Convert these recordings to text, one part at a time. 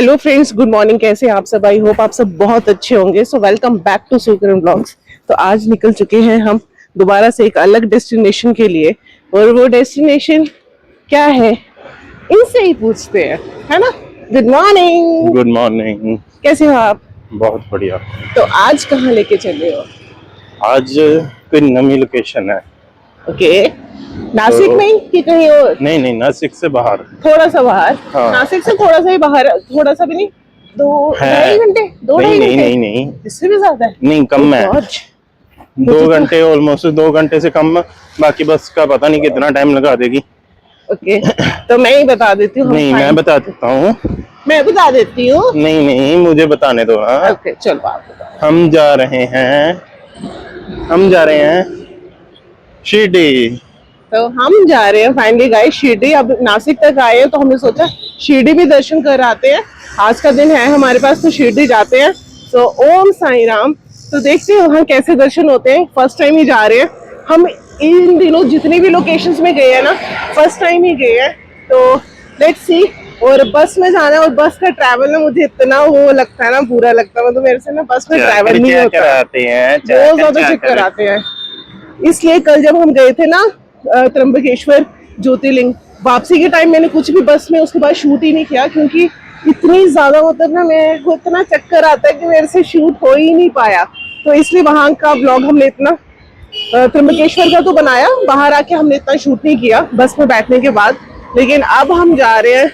Hello friends, good morning. कैसे हैं आप सब? आई होप आप सब बहुत अच्छे होंगे। So welcome back to Sukaran blogs. तो आज निकल चुके हैं हम दोबारा से एक अलग डेस्टिनेशन के लिए, और वो डेस्टिनेशन क्या है इनसे ही पूछते हैं, है ना। Good morning. Good morning. कैसे हो आप? बहुत बढ़िया। तो आज कहाँ लेके चले हो? आज कोई नई लोकेशन है। ओके, नासिक में ही कि कहीं और? नहीं, नासिक से बाहर। थोड़ा सा बाहर। हाँ। नासिक से थोड़ा सा ही बाहर, थोड़ा सा भी नहीं। दो है। ढाई घंटे, दो ढाई घंटे? नहीं, इससे भी ज्यादा है? नहीं कम है। God, 2 घंटे, ऑलमोस्ट 2 घंटे से कम। बाकी बस का पता नहीं कितना टाइम लगा देगी। ओके, तो मैं ही बता देती हूँ। नहीं, मैं बता देता हूँ। मैं बता देती हूँ। नहीं, मुझे बताने दो ना। ओके चलो आप बताओ। हम जा रहे हैं शिरडी। तो हम जा रहे हैं फाइनली गाइस शिरडी। अब नासिक तक आए हैं तो हमने सोचा शिरडी भी दर्शन कर आते हैं। आज का दिन है हमारे पास, तो शिरडी जाते हैं। तो ओम साईं राम। तो देखते हैं वहाँ कैसे दर्शन होते हैं। फर्स्ट टाइम ही जा रहे हैं हम। इन दिनों जितनी भी लोकेशंस में गए हैं ना, फर्स्ट टाइम ही गए हैं। तो लेट्स सी। और बस में जाना है, और बस का ट्रैवल ना मुझे इतना वो लगता है ना, बुरा लगता है। मतलब मेरे से ना बस में ट्रैवल नहीं होता। बहुत ज्यादा चक्कर आते हैं। इसलिए कल जब हम गए थे ना त्र्यंबकेश्वर ज्योतिर्लिंग, वापसी के टाइम मैंने कुछ भी बस में उसके बाद शूट ही नहीं किया, क्योंकि इतनी ज्यादा मतलब ना मेरे को इतना चक्कर आता है कि मेरे से शूट हो ही नहीं पाया। तो इसलिए वहां का ब्लॉग हमने इतना त्र्यंबकेश्वर का तो बनाया, बाहर आके हमने इतना शूट नहीं किया बस में बैठने के बाद। लेकिन अब हम जा रहे हैं,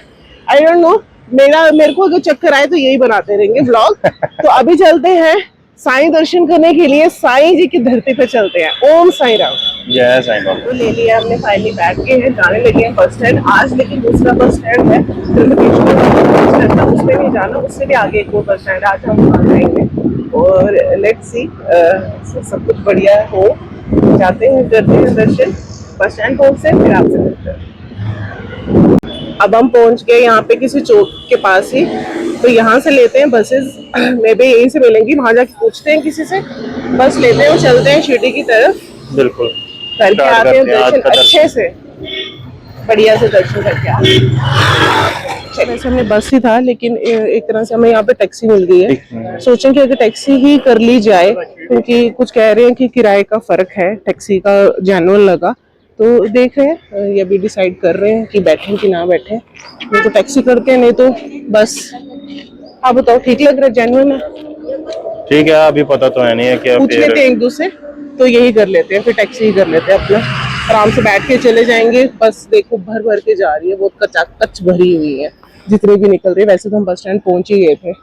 आई डोंट नो, मेरे को अगर चक्कर आए तो यही बनाते रहेंगे ब्लॉग। तो अभी चलते हैं साईं दर्शन करने के लिए। साईं जी की धरती पे चलते हैं। ओम साईं राम। जय साईं बाबा। तो ले लिया हमने, फाइनली बैठ के हैं, जाने लगे हैं बस स्टैंड। आज लेकिन दूसरा बस स्टैंड है त्र्यंबकेश्वर बस स्टैंड था, उसमें नहीं जाना, उससे भी आगे एक और बस स्टैंड है। आज हम वहाँ जाएंगे और लेट्स सी सब कुछ बढ़िया हो। जाते हैं, करते हैं दर्शन बस स्टैंड पहुँचते हैं, फिर आपसे मिलते हैं। अब हम पहुंच गए यहाँ पे किसी चौक के पास ही। तो यहाँ से लेते हैं बसेस, मे भी यहीं से मिलेंगी। वहां जाके पूछते हैं किसी से, बस लेते हैं और चलते हैं शिरडी की तरफ। बिल्कुल करके आते हैं दर्शन अच्छे से, बढ़िया से दर्शन करके आते हैं। वैसे हमने बस ही था, लेकिन एक तरह से हमें यहाँ पे टैक्सी मिल गई है। सोचें कि अगर टैक्सी ही कर ली जाए, क्योंकि कुछ कह रहे हैं कि किराए का फर्क है, टैक्सी का जेन्युइन लगा। तो देख रहे हैं, ये भी डिसाइड कर रहे हैं कि बैठे कि ना बैठे। नहीं तो टैक्सी करते हैं, नहीं तो बस। आप बताओ, ठीक लग रहा है? जेन्युइन है? ठीक है, अभी पता तो है नहीं है क्या। पूछ लेते हैं एक दूसरे, तो यही कर लेते हैं, फिर टैक्सी ही कर लेते हैं अपना। आराम से बैठ के चले जाएंगे। बस देखो भर भर के जा रही है, बहुत कचाकच भरी हुई है, जितने भी निकल रहे हैं। वैसे तो हम बस स्टैंड पहुंच ही गए थे,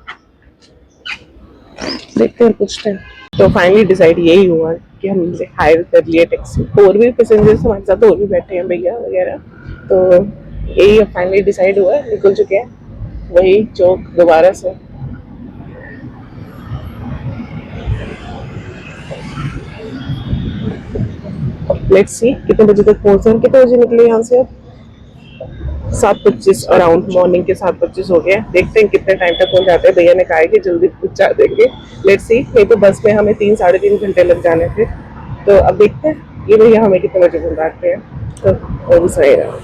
देखते हैं पूछते हैं। तो फाइनली डिसाइड यही हुआ कि हमसे हायर कर लिए टैक्सी। और भी पैसेंजर्स हमारे साथ और भी बैठे हैं भैया वगैरह। तो यही फाइनली डिसाइड हुआ है, निकल चुके हैं वही चौक दोबारा से। लेट्स सी कितने बजे तक पहुंचे हैं। कितने बजे निकले यहाँ से? अब 7:25 अराउंड, मॉर्निंग के 7:25 हो गया। देखते हैं कितने टाइम तक पहुंच जाते हैं। भैया ने कहा है कि जल्दी पहुंचा देंगे। Let's see. नहीं तो बस में हमें 3 साढ़े 3 घंटे लग जाने थे। तो अब देखते हैं ये भैया हमें कितने बजे पहुंचाते हैं। तो वो सही रहा।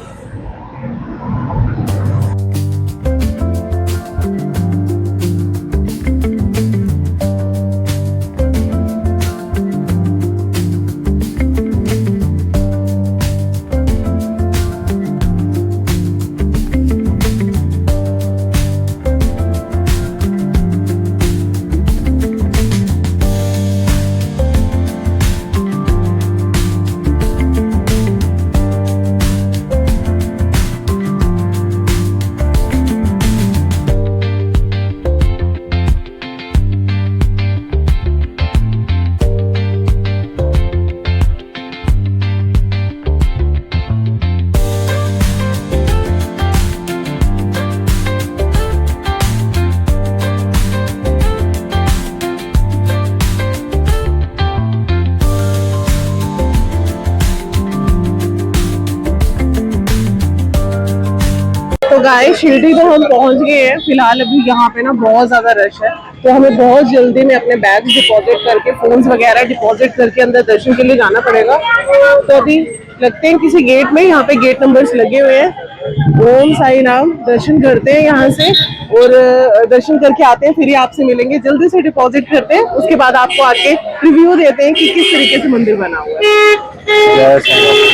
तो गाइस शिरडी तो हम पहुंच गए हैं। फिलहाल अभी यहाँ पे ना बहुत ज्यादा रश है, तो हमें बहुत जल्दी में अपने बैग डिपॉजिट करके, फोन्स वगैरह डिपॉजिट करके अंदर दर्शन के लिए जाना पड़ेगा। तो अभी लगते हैं किसी गेट में, यहाँ पे गेट नंबर्स लगे हुए हैं। ओम साई राम। दर्शन करते हैं यहाँ से और दर्शन करके आते हैं, फिर ही आपसे मिलेंगे। जल्दी से डिपॉजिट करते हैं, उसके बाद आपको आके रिव्यू देते हैं कि किस तरीके से मंदिर बना हुआ है। जय साईं बाबा।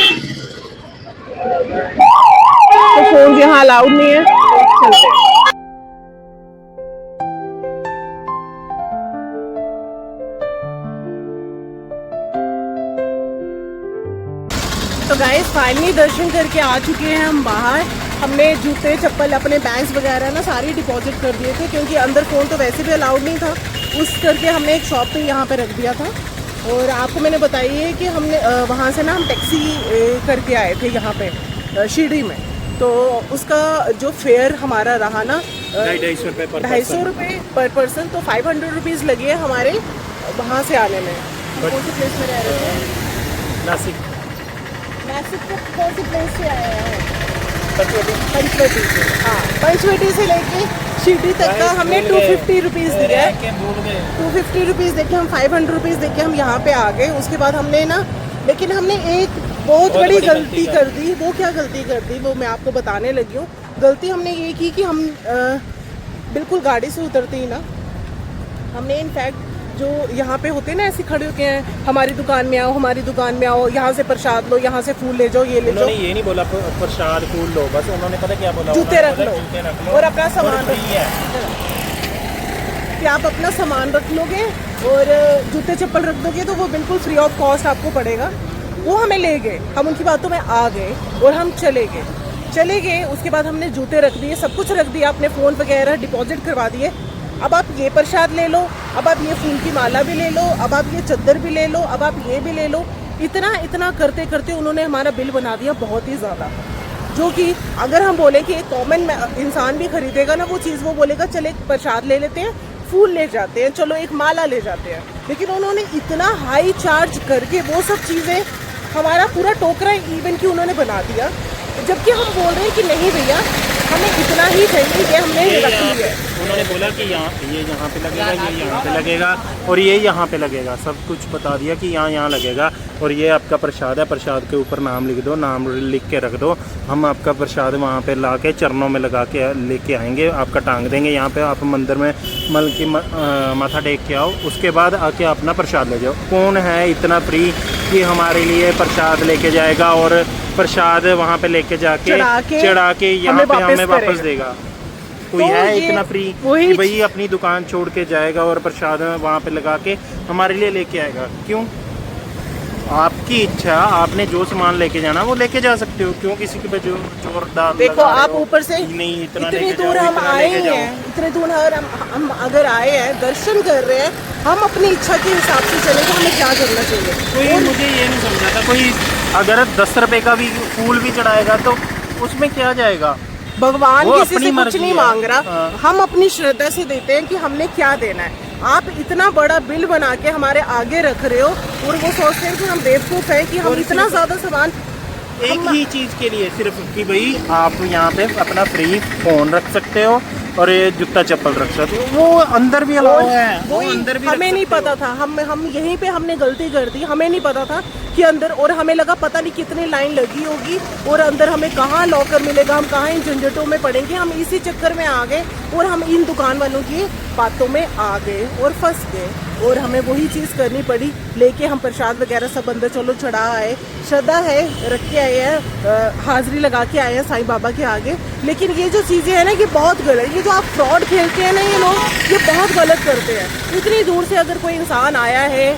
तो फोन यहाँ अलाउड नहीं है, चलते हैं। तो गाइस फाइनली दर्शन करके आ चुके हैं हम बाहर। हमने जूते चप्पल अपने बैग्स वगैरह ना सारी डिपॉजिट कर दिए थे, क्योंकि अंदर फ़ोन तो वैसे भी अलाउड नहीं था। उस करके हमने एक शॉप पे यहाँ पे रख दिया था। और आपको मैंने बताई है कि हमने वहाँ से ना हम टैक्सी करके आए थे यहाँ पे शिरडी में। तो उसका जो फेयर हमारा रहा ना 250 रुपये पर पर्सन, तो 500 रुपीज़ लगे हमारे वहाँ से आने में। कौन सी प्लेस में रह रहे थे? नासिक। नासिक को कौन सी प्लेस से आया है? पंचवटी से। हाँ, पंचवटी से लेके शिरडी तक का हमने 250 रुपीज़ दिया है। 250 रुपीज़ देके हम 500 रुपीज़ देके हम यहाँ पे आ गए। उसके बाद हमने ना, लेकिन हमने एक बहुत बड़ी गलती कर दी। वो क्या गलती कर दी वो मैं आपको बताने लगी हूँ। गलती हमने ये की कि हम बिल्कुल गाड़ी से उतरते ही ना, हमने इनफैक्ट जो यहाँ पे होते हैं ना ऐसे खड़े होते हैं, हमारी दुकान में आओ, हमारी दुकान में आओ, यहाँ से प्रसाद लो, यहाँ से फूल ले जाओ, ये ले जाओ। ये नहीं बोला प्रसाद फूल लो, बस उन्होंने पता क्या बोला, जूते रख लो और अपना सामान रख लो। कि आप अपना सामान रख लोगे और जूते चप्पल रख दोगे तो वो बिल्कुल फ्री ऑफ कॉस्ट आपको पड़ेगा। वो हमें ले गए, हम उनकी बातों में आ गए और हम चले गए। उसके बाद हमने जूते रख दिए, सब कुछ रख दिया, अपने फ़ोन वगैरह डिपॉजिट करवा दिए। अब आप ये प्रसाद ले लो, अब आप ये फूल की माला भी ले लो, अब आप ये चद्दर भी ले लो, अब आप ये भी ले लो। इतना करते करते उन्होंने हमारा बिल बना दिया बहुत ही ज़्यादा। जो कि अगर हम बोले कि एक कॉमन इंसान भी खरीदेगा ना वो चीज़, वो बोलेगा चल एक प्रसाद ले लेते हैं, फूल ले जाते हैं, चलो एक माला ले जाते हैं। लेकिन उन्होंने इतना हाई चार्ज करके वो सब चीज़ें, हमारा पूरा टोकरा इवन की उन्होंने बना दिया। जबकि हम बोल रहे हैं कि नहीं भैया हमें इतना ही चाहिए, ये हमने रख लिया है। उन्होंने बोला कि ये यहाँ पे लगेगा, ये यहाँ पे लगेगा और ये यहाँ पे लगेगा, सब कुछ बता दिया कि यहाँ लगेगा। और ये आपका प्रसाद है, प्रसाद के ऊपर नाम लिख दो, नाम लिख के रख दो, हम आपका प्रसाद वहाँ पे ला के चरणों में लगा के लेके आएंगे, आपका टांग देंगे यहाँ पे, आप मंदिर में मल की माथा टेक के आओ, उसके बाद आके अपना प्रसाद ले जाओ। कौन है इतना फ्री कि हमारे लिए प्रसाद लेके जाएगा और प्रसाद वहाँ पे लेके जाके चढ़ा के यहाँ पे हमें वापस देगा? कोई तो है इतना फ्री कि भाई अपनी दुकान छोड़ के जाएगा और प्रसाद वहाँ पे लगा के हमारे लिए लेके आएगा? क्यों? आपकी इच्छा, आपने जो सामान लेके जाना वो लेके जा सकते हो, क्यों किसी के पे जोर डाल? देखो आप ऊपर से नहीं, इतनी दूर हम आए हैं, इतने दूर हम अगर आए हैं दर्शन कर रहे हैं, हम अपनी इच्छा के हिसाब से चले तो हमें क्या करना चाहिए? कोई मुझे ये नहीं समझा था, कोई अगर 10 रुपए का भी फूल भी चढ़ाएगा तो उसमें क्या जाएगा? भगवान किसी से कुछ नहीं मांग रहा, हम अपनी श्रद्धा से देते हैं कि हमने क्या देना है। आप इतना बड़ा बिल बना के हमारे आगे रख रहे हो और वो सोचते हैं कि हम बेवकूफ़ हैं कि हम इतना ज़्यादा सामान एक ही चीज़ के लिए सिर्फ कि भाई आप यहाँ पे अपना फ्री फोन रख सकते हो और ये जूता चप्पल रख सकते हो, वो अंदर भी अलाउ है, वो अंदर भी हमें नहीं पता था। हम यहीं पे हमने गलती कर दी, हमें नहीं पता था कि अंदर, और हमें लगा पता नहीं कितनी लाइन लगी होगी और अंदर हमें कहाँ लॉकर मिलेगा, हम कहाँ इन झंझटों में पड़ेंगे। हम इसी चक्कर में आ गए और हम इन दुकान वालों की बातों में आ गए और फंस गए और हमें वही चीज़ करनी पड़ी। लेके हम प्रसाद वगैरह सब अंदर चलो चढ़ा आए, श्रद्धा है रख के आए हैं, हाजिरी लगा के आए हैं साईं बाबा के आगे। लेकिन ये जो चीज़ें हैं ना ये बहुत गलत, ये जो आप फ्रॉड खेलते हैं ना ये लोग, ये बहुत गलत करते हैं। इतनी दूर से अगर कोई इंसान आया है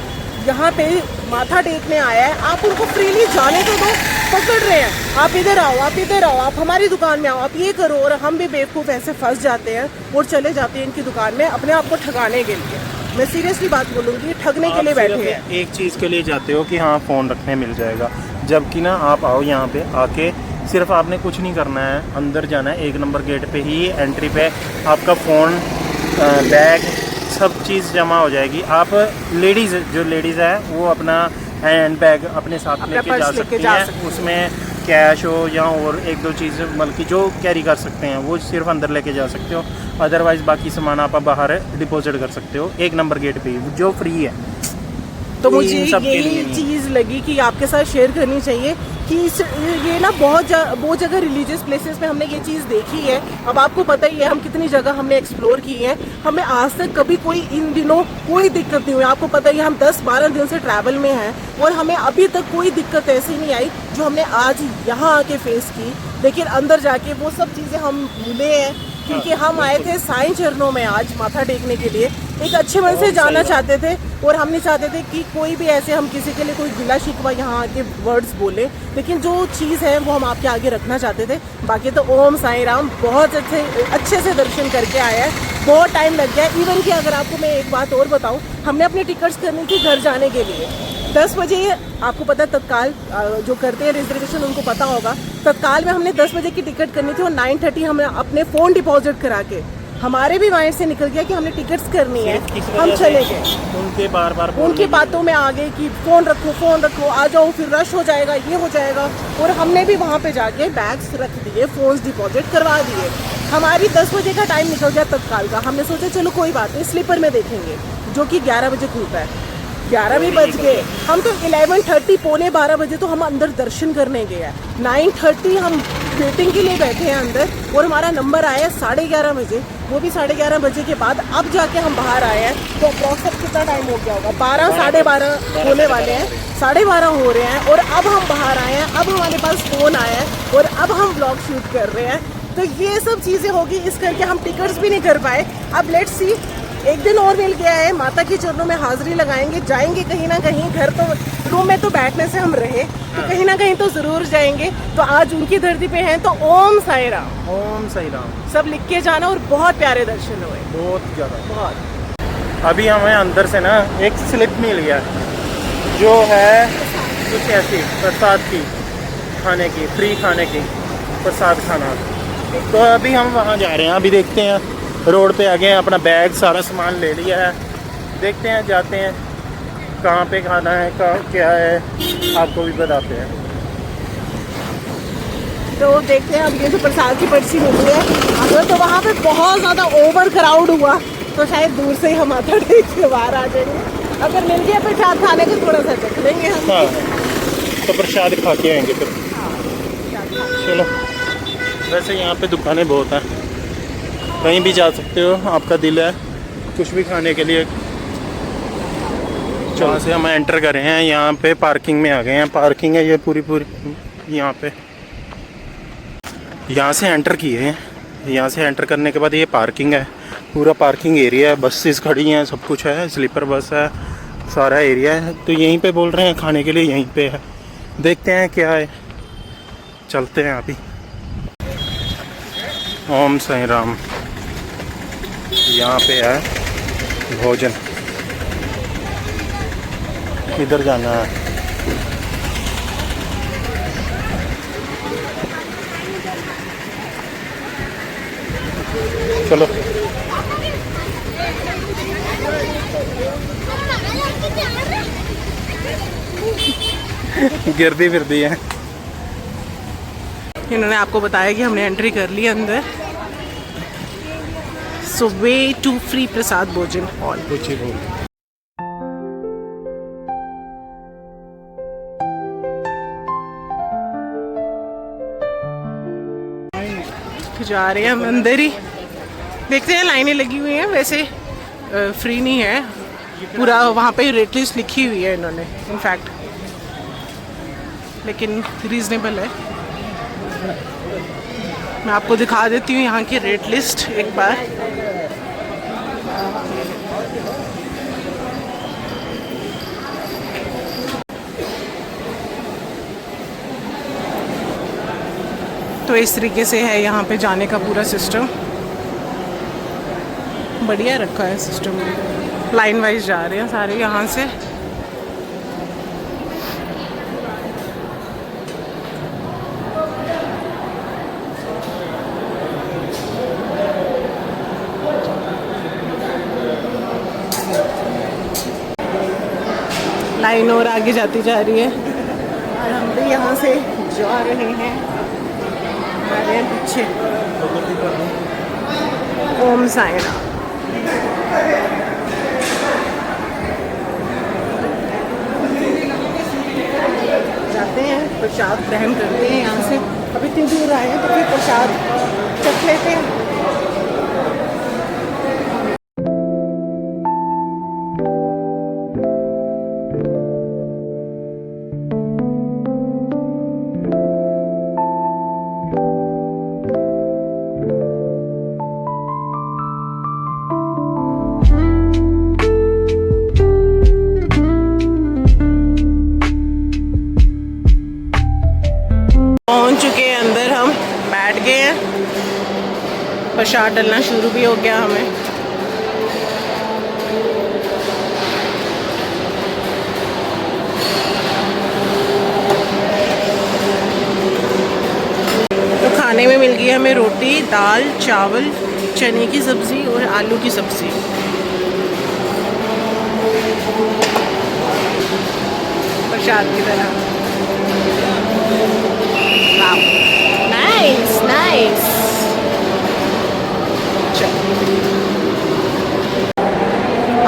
यहाँ पे माथा टेकने आया है, आप उनको फ्रीली जाने तो दो। पकड़ रहे हैं आप इधर आओ, आप इधर आओ, आप हमारी दुकान में आओ, आप ये करो, और हम भी बेवकूफ़ ऐसे फंस जाते हैं और चले जाते हैं इनकी दुकान में अपने आप को ठगाने के लिए। मैं सीरियसली बात बोलूँगी, ठगने के लिए बैठे हैं। एक चीज़ के लिए जाते हो कि हाँ फ़ोन रखने मिल जाएगा, जबकि ना आप आओ यहाँ पे आके सिर्फ आपने कुछ नहीं करना है, अंदर जाना है, 1 नंबर गेट पे ही एंट्री पे आपका फ़ोन बैग सब चीज़ जमा हो जाएगी। आप जो लेडीज़ है वो अपना हैंड बैग अपने साथ लेके जा सकती हैं, उसमें कैश हो या और 1-2 चीज़ बल्कि जो कैरी कर सकते हैं वो सिर्फ अंदर लेके जा सकते हो। अदरवाइज़ बाकी सामान आप बाहर डिपॉजिट कर सकते हो 1 नंबर गेट पे जो फ्री है। तो मुझे इन सब के लिए यही नहीं। चीज़ लगी कि आपके साथ शेयर करनी चाहिए कि ये ना बहुत जगह रिलीजियस प्लेसेस में हमने ये चीज़ देखी है। अब आपको पता ही है हम कितनी जगह हमने एक्सप्लोर की है, हमें आज तक कभी कोई इन दिनों कोई दिक्कत नहीं हुई। आपको पता ही है हम 10-12 दिन से ट्रैवल में हैं और हमें अभी तक कोई दिक्कत ऐसी नहीं आई जो हमने आज यहाँ आके फेस की। लेकिन अंदर जाके वो सब चीज़ें हम भूले हैं क्योंकि हम आए थे साईं चरणों में आज माथा टेकने के लिए, एक अच्छे मन से जाना चाहते थे और हम नहीं चाहते थे कि कोई भी ऐसे हम किसी के लिए कोई गिला शिकवा यहाँ आके वर्ड्स बोले। लेकिन जो चीज़ है वो हम आपके आगे रखना चाहते थे। बाकी तो ओम साईं राम, बहुत अच्छे से दर्शन करके आया है। बहुत टाइम लग गया। इवन कि अगर आपको मैं एक बात और बताऊँ, हमने अपनी टिकट्स करनी थी घर जाने के लिए 10 बजे। आपको पता है तत्काल जो करते हैं रिजर्वेशन उनको पता होगा, तत्काल में हमने 10 बजे की टिकट करनी थी और 9:30 हमने अपने फ़ोन डिपॉजिट करा के हमारे भी माइंड से निकल गया कि हमने टिकट्स करनी है, हम चले गए। उनके बार उनकी बातों में आ गए कि फ़ोन रखो आ जाओ, फिर रश हो जाएगा, ये हो जाएगा। और हमने भी वहाँ पे जाके बैग्स रख दिए, फ़ोन्स डिपॉजिट करवा दिए। हमारी 10 बजे का टाइम निकल गया तत्काल का। हमने सोचा चलो कोई बात नहीं, स्लीपर में देखेंगे, जो कि 11 बजे खुलता है। 11 भी बज गए, हम तो 11:30 पौने 12 बजे तो हम अंदर दर्शन करने गए हैं। 9:30 हम वेटिंग के लिए बैठे हैं अंदर और हमारा नंबर आया है 11:30 बजे, वो भी 11:30 बजे के बाद अब जाके हम बाहर आए हैं। तो अप्रॉक्स कितना टाइम हो गया होगा, 12 साढ़े 12 होने वाले हैं, 12:30 हो रहे हैं और अब हम बाहर आए हैं। अब हमारे पास फ़ोन आया है और अब हम ब्लॉग शूट कर रहे हैं। तो ये सब चीज़ें होगी, इस करके हम टिकट्स भी नहीं कर पाए। अब लेट्स सी, एक दिन और मिल गया है, माता के चरणों में हाजिरी लगाएंगे, जाएंगे कहीं ना कहीं। घर तो रूम में तो बैठने से हम रहे, तो कहीं ना कहीं तो ज़रूर जाएंगे। तो आज उनकी धरती पे हैं, तो ओम साईं राम, ओम साईं राम सब लिख के जाना। और बहुत प्यारे दर्शन हुए, बहुत ज़्यादा। बहुत। अभी हमें अंदर से ना एक स्लिप मिल गया जो है कुछ ऐसी प्रसाद की, खाने की, फ्री खाने की, प्रसाद खाना। तो अभी हम वहाँ जा रहे हैं, अभी देखते हैं। रोड पे आ गए हैं, अपना बैग सारा सामान ले लिया है, देखते हैं जाते हैं कहाँ पे खाना है, कहाँ क्या है, आपको भी बताते हैं। तो देखते हैं अब ये जो प्रसाद की पर्ची मिली है, अगर तो वहाँ पे बहुत ज़्यादा ओवर क्राउड हुआ तो शायद दूर से ही हम माथा टेक के बाहर आ जाएंगे। अगर मिल गया प्रसाद खाने को थोड़ा सा चख लेंगे हम। हाँ, तो प्रसाद खा के आएंगे फिर। चलो, वैसे यहाँ पे दुकानें बहुत हैं, कहीं भी जा सकते हो, आपका दिल है कुछ भी खाने के लिए। जहाँ से हम एंटर कर रहे हैं, यहाँ पे पार्किंग में आ गए हैं। पार्किंग है ये पूरी यहाँ पे। यहाँ से एंटर किए हैं, यहाँ से एंटर करने के बाद ये पार्किंग है, पूरा पार्किंग एरिया है, बसेस खड़ी हैं, सब कुछ है, स्लीपर बस है, सारा एरिया है। तो यहीं पे बोल रहे हैं खाने के लिए, यहीं पे है, देखते हैं क्या है, चलते हैं अभी। ओम साईं राम, यहाँ पे है भोजन, इधर जाना है। चलो, गिरदी फिरदी है। इन्होंने आपको बताया कि हमने एंट्री कर ली अंदर। सो वे टू फ्री प्रसाद भोजन हॉल। कुछ ही बोल। जा रहे हैं हम अंदर ही, देखते हैं। लाइनें लगी हुई हैं, वैसे फ्री नहीं है, पूरा वहाँ पे रेट लिस्ट लिखी हुई है इन्होंने इनफैक्ट, लेकिन रीज़नेबल है। मैं आपको दिखा देती हूँ यहाँ की रेट लिस्ट एक बार। तो इस तरीके से है यहाँ पे जाने का पूरा सिस्टम, बढ़िया रखा है सिस्टम। लाइन वाइज जा रहे हैं सारे यहाँ से। लाइन और आगे जाती जा रही है और हम भी यहाँ से जा रहे हैं, आ रहे हैं पीछे। ओम साईं राम। प्रसाद ग्रहण करते हैं यहाँ से। अब इतनी दूर आए हैं तो फिर प्रसाद चख लेते हैं। पहुंच चुके हैं अंदर, हम बैठ गए हैं, प्रसाद डलना शुरू भी हो गया हमें। तो खाने में मिल गई हमें रोटी, दाल, चावल, चने की सब्ज़ी और आलू की सब्ज़ी। प्रसाद की तरह। Nice nice.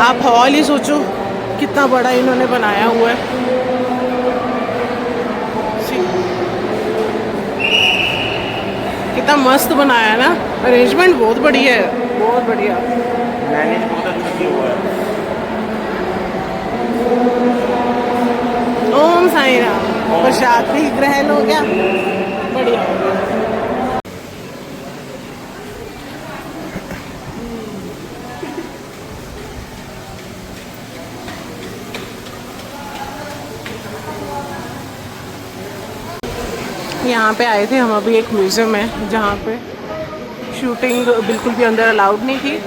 आप हॉल ही सोचो कितना बड़ा इन्होंने बनाया हुआ है। कितना मस्त बनाया ना, अरेंजमेंट बहुत बढ़िया है, बहुत बढ़िया। मैनेज बहुत अच्छा किया हुआ है। ओम साई राम। प्रसाद भी ग्रहण हो गया, बढ़िया हो गया। यहाँ पे आए थे हम, अभी एक म्यूज़ियम है जहाँ पे शूटिंग बिल्कुल भी अंदर अलाउड नहीं थी,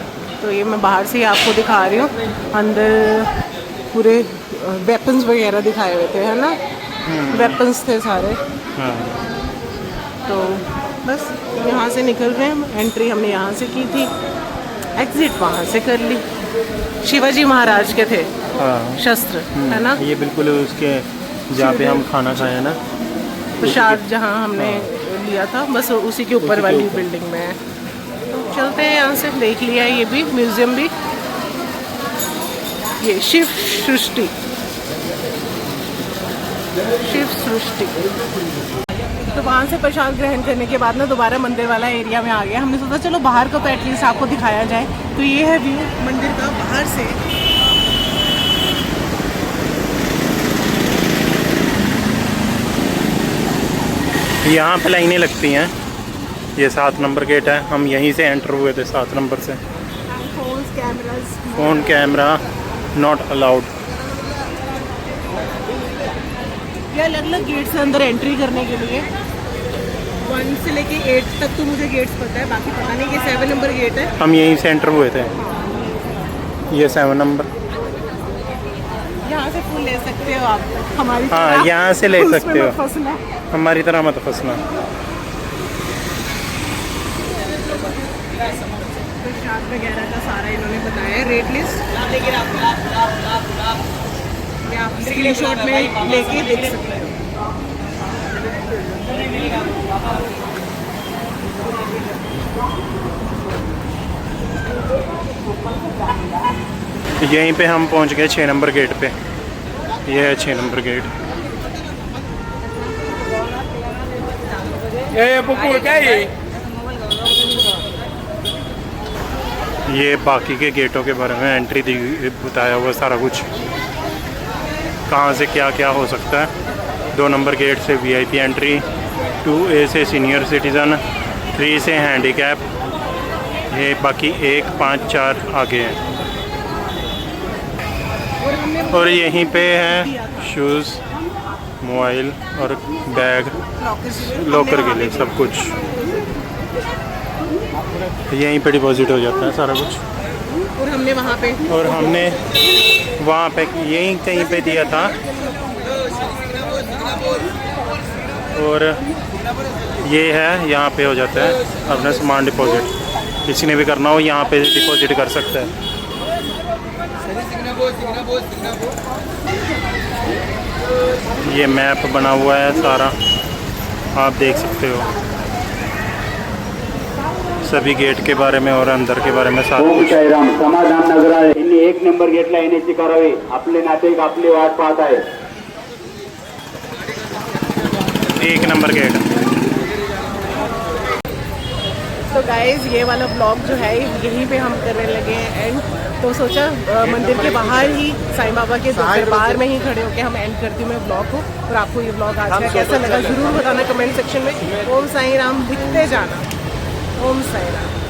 तो ये मैं बाहर से ही आपको दिखा रही हूँ। अंदर पूरे वेपन्स वगैरह दिखाए हुए थे, है ना, वेपन्स थे सारे। हाँ। तो बस यहाँ से निकल रहे हैं। एंट्री हमने यहाँ से की थी, एग्जिट वहाँ से कर ली। शिवाजी महाराज के थे हाँ। शस्त्र, है ना। ये बिल्कुल उसके जहाँ पे हम खाना खाए ना, प्रसाद जहाँ हमने लिया था, बस उसी के ऊपर वाली बिल्डिंग में है। तो चलते हैं यहाँ से, देख लिया ये भी म्यूज़ियम भी। ये शिव सृष्टि, शिव सृष्टि। तो वहाँ से प्रसाद ग्रहण करने के बाद ना दोबारा मंदिर वाला एरिया में आ गया। हमने सोचा चलो बाहर का तो एटलीस्ट आपको दिखाया जाए। तो ये है व्यू मंदिर का बाहर से। यहाँ पे लाइनें लगती हैं। ये 7 नंबर गेट है, हम यहीं से एंटर हुए थे 7 नंबर से। Phone camera not allowed. ये अलग अलग गेट से अंदर एंट्री करने के लिए 1 से लेके 8 तक तो मुझे गेट्स पता है, बाकी पता नहीं। कि 7 नंबर गेट है, हम यहीं से एंटर हुए थे। ये 7 नंबर। यहाँ से फूल ले सकते हो आप, हमारी हाँ, तरह यहाँ से ले उसमें सकते हो, मत फंसना। हमारी तरह मत फंसना। प्रसाद वगैरह का सारा इन्होंने बताया है, रेट लिस्ट। आप स्क्रीनशॉट में लेके देख सकते हो। यहीं पे हम पहुंच गए 6 नंबर गेट पे। ये है 6 नंबर गेट। ये बाकी के गेटों के बारे में एंट्री दी बताया हुआ सारा कुछ, कहाँ से क्या क्या हो सकता है। 2 नंबर गेट से वीआईपी एंट्री, 2A से सीनियर सिटीज़न, 3 से हैंडीकैप। ये बाकी 1, 5, 4 आगे हैं। और यहीं पे है शूज़, मोबाइल और बैग, लॉकर के लिए सब कुछ यहीं पे डिपॉजिट हो जाता है सारा कुछ। और हमने वहाँ पे यहीं कहीं पे दिया था। और ये है, यहाँ पे हो जाता है अपना सामान डिपॉजिट। किसी ने भी करना हो यहाँ पे डिपॉजिट कर सकता है। ये मैप बना हुआ है सारा, आप देख सकते हो सभी गेट के बारे में और अंदर के बारे में सारा कुछ। समाधान नगर यांनी 1 नंबर गेटला येण्याची करावी, आपले नातेवाईक आपली वाट पाहत आहे। 1 नंबर गेट। तो गाइज ये वाला ब्लॉग जो है यहीं पे हम करने लगे हैं एंड। तो सोचा मंदिर के बाहर ही साईं बाबा के दरबार में ही खड़े होकर हम एंड करती हूँ मैं ब्लॉग को। और आपको ये ब्लॉग आज का कैसा लगा ज़रूर बताना कमेंट सेक्शन में। ओम साईं राम, दिखते जाना। ओम साईं राम।